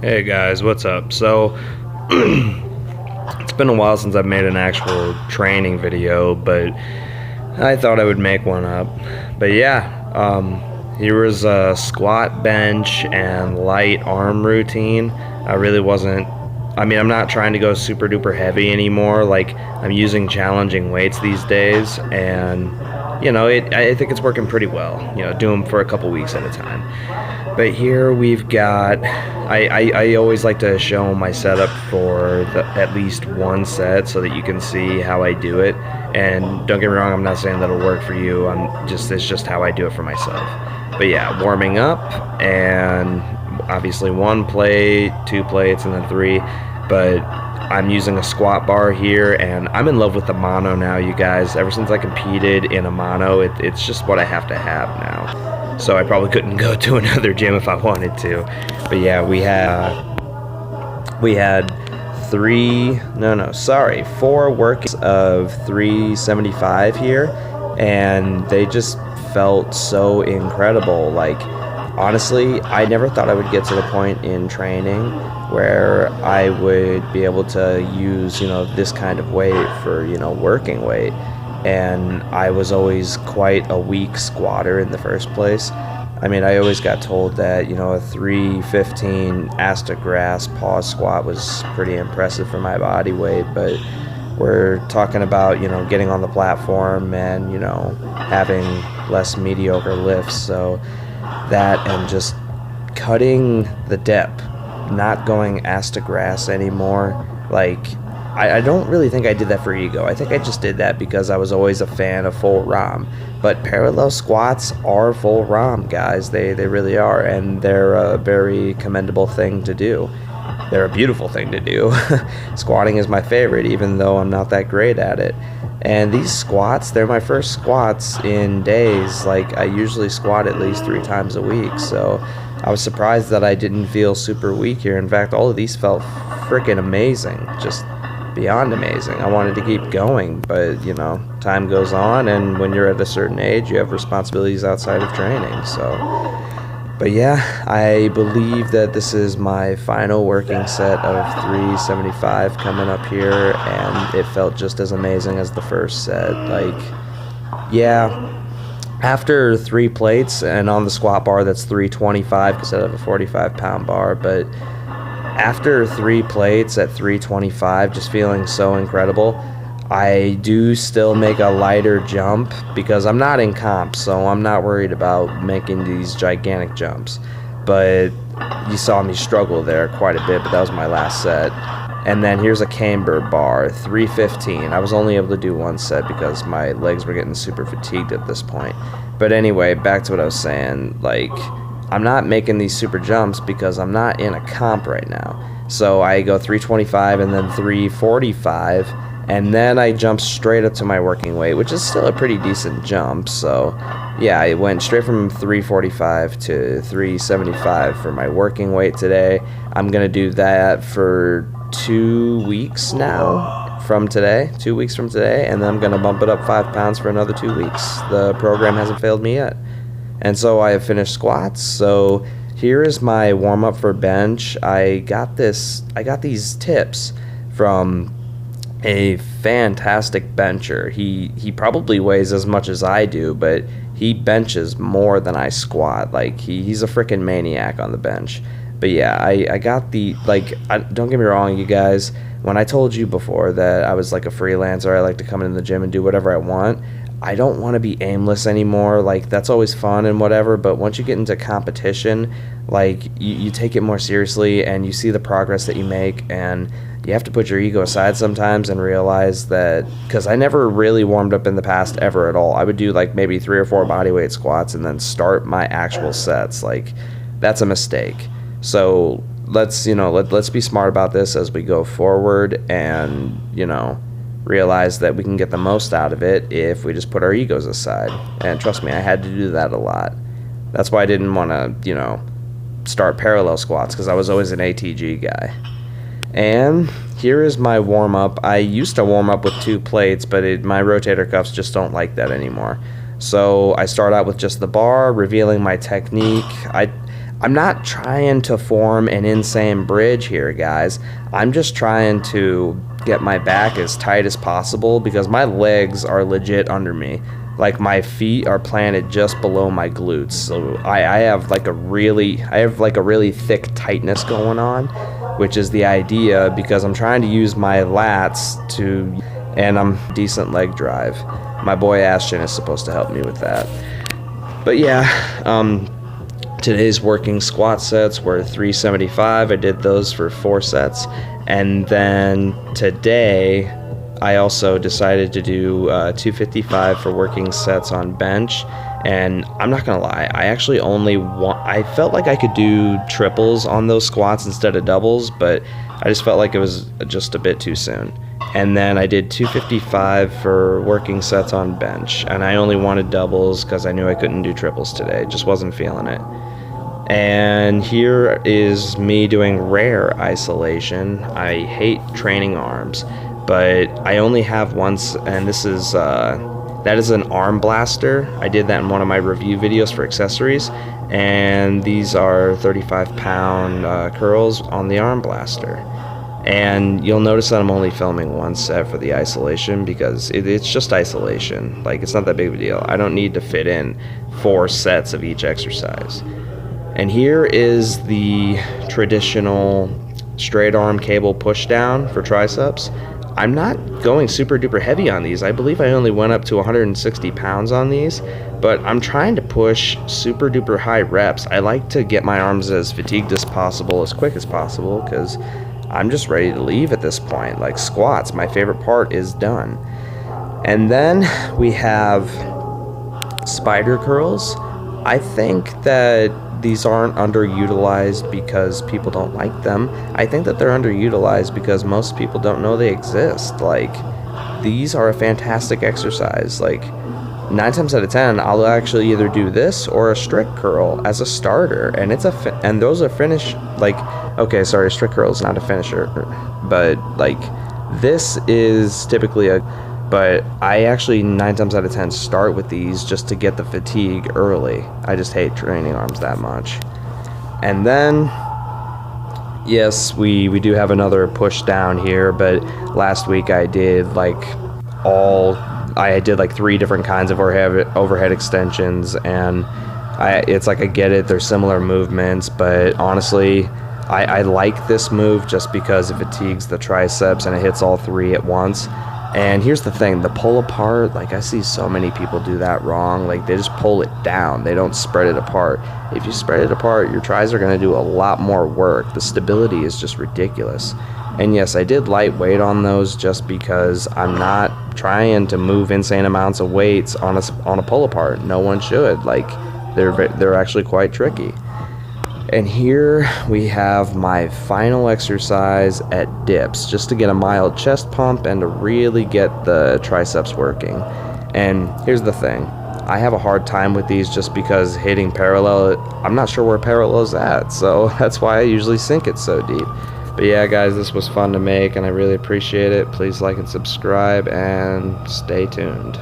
Hey guys, what's up? So, it's been a while since I've made an actual training video, but I thought I would make one up. But yeah, here was a squat, bench, and light arm routine. I'm not trying to go super duper heavy anymore. Like, I'm using challenging weights these days, and I think it's working pretty well. Do them for a couple weeks at a time. But here we've got, I always like to show my setup for at least one set so that you can see how I do it. And don't get me wrong, I'm not saying that'll work for you. It's just how I do it for myself. But yeah, warming up, and obviously 1 plate, 2 plates, and then 3. But I'm using a squat bar here, and I'm in love with the mono now, you guys. Ever since I competed in a mono, it's just what I have to have now. So I probably couldn't go to another gym if I wanted to. But yeah, we had 4 workings of 375 here, and they just felt so incredible. Like, honestly, I never thought I would get to the point in training where I would be able to use, this kind of weight for, working weight. And I was always quite a weak squatter in the first place. I mean, I always got told that, a 315 ass to grass pause squat was pretty impressive for my body weight, but we're talking about, getting on the platform and, having less mediocre lifts. So that, and just cutting the depth, not going ass to grass anymore. Like, I don't really think I did that for ego. I think I just did that because I was always a fan of full ROM. But parallel squats are full ROM, guys. They really are, and they're a very commendable thing to do. They're a beautiful thing to do. Squatting is my favorite, even though I'm not that great at it. And these squats, they're my first squats in days. Like, I usually squat at least 3 times a week, so I was surprised that I didn't feel super weak here. In fact, all of these felt freaking amazing. Just beyond amazing. I wanted to keep going, but time goes on, and when you're at a certain age, you have responsibilities outside of training. But yeah, I believe that this is my final working set of 375 coming up here, and it felt just as amazing as the first set. Like, yeah, after 3 plates and on the squat bar, that's 325 instead of a 45-pound bar, but after 3 plates at 325, just feeling so incredible, I do still make a lighter jump because I'm not in comp, so I'm not worried about making these gigantic jumps. But you saw me struggle there quite a bit, but that was my last set. And then here's a camber bar, 315. I was only able to do 1 set because my legs were getting super fatigued at this point. But anyway, back to what I was saying, like, I'm not making these super jumps because I'm not in a comp right now. So I go 325 and then 345, and then I jump straight up to my working weight, which is still a pretty decent jump. So yeah, I went straight from 345 to 375 for my working weight today. I'm gonna do that for 2 weeks now from today, 2 weeks from today, and then I'm gonna bump it up 5 pounds for another 2 weeks. The program hasn't failed me yet. And so I have finished squats. So here is my warm up for bench. I got these tips from a fantastic bencher. He probably weighs as much as I do, but he benches more than I squat. Like, he's a freaking maniac on the bench. But yeah, I got don't get me wrong, you guys. When I told you before that I was like a freelancer, I like to come into the gym and do whatever I want, I don't want to be aimless anymore. Like, that's always fun and whatever, but once you get into competition, like, you take it more seriously and you see the progress that you make, and you have to put your ego aside sometimes and realize that, because I never really warmed up in the past ever at all. I would do like maybe 3 or 4 bodyweight squats and then start my actual sets. Like, that's a mistake. So let's be smart about this as we go forward, and realize that we can get the most out of it if we just put our egos aside. And trust me, I had to do that a lot. That's why I didn't want to, start parallel squats, because I was always an ATG guy. And here is my warm-up. I used to warm up with 2 plates, but my rotator cuffs just don't like that anymore. So I start out with just the bar, revealing my technique. I'm not trying to form an insane bridge here, guys. I'm just trying to get my back as tight as possible because my legs are legit under me. Like my feet are planted just below my glutes. So I have like a really thick tightness going on, which is the idea because I'm trying to use my lats and I'm decent leg drive. My boy Ashton is supposed to help me with that. But yeah, today's working squat sets were 375. I did those for 4 sets. And then today, I also decided to do 255 for working sets on bench. And I'm not going to lie, I actually I felt like I could do triples on those squats instead of doubles, but I just felt like it was just a bit too soon. And then I did 255 for working sets on bench. And I only wanted doubles because I knew I couldn't do triples today. Just wasn't feeling it. And here is me doing rare isolation. I hate training arms, but I only have once, and that is an arm blaster. I did that in one of my review videos for accessories, and these are 35-pound curls on the arm blaster. And you'll notice that I'm only filming one set for the isolation because it's just isolation. Like, it's not that big of a deal. I don't need to fit in 4 sets of each exercise. And here is the traditional straight arm cable push down for triceps. I'm not going super duper heavy on these. I believe I only went up to 160 pounds on these, but I'm trying to push super duper high reps. I like to get my arms as fatigued as possible, as quick as possible, because I'm just ready to leave at this point. Like squats, my favorite part, is done. And then we have spider curls. I think that these aren't underutilized because people don't like them. I think that they're underutilized because most people don't know they exist. Like, these are a fantastic exercise. Like, 9 times out of 10, I'll actually either do this or a strict curl as a starter, and and those are finish. Like, okay, sorry, strict curl is not a finisher, but like this is typically But I actually 9 times out of 10 start with these just to get the fatigue early. I just hate training arms that much. And then, yes, we do have another push down here, but last week I did like 3 different kinds of overhead extensions, and it's like I get it, they're similar movements, but honestly, I like this move just because it fatigues the triceps and it hits all 3 at once. And here's the thing, the pull apart, like I see so many people do that wrong. Like they just pull it down, they don't spread it apart. If you spread it apart, your tris are going to do a lot more work. The stability is just ridiculous. And yes, I did lightweight on those just because I'm not trying to move insane amounts of weights on a pull apart. No one should. Like they're actually quite tricky. And here we have my final exercise at dips, just to get a mild chest pump and to really get the triceps working. And here's the thing, I have a hard time with these just because hitting parallel, I'm not sure where parallel is at, so that's why I usually sink it so deep. But yeah, guys, this was fun to make and I really appreciate it. Please like and subscribe and stay tuned.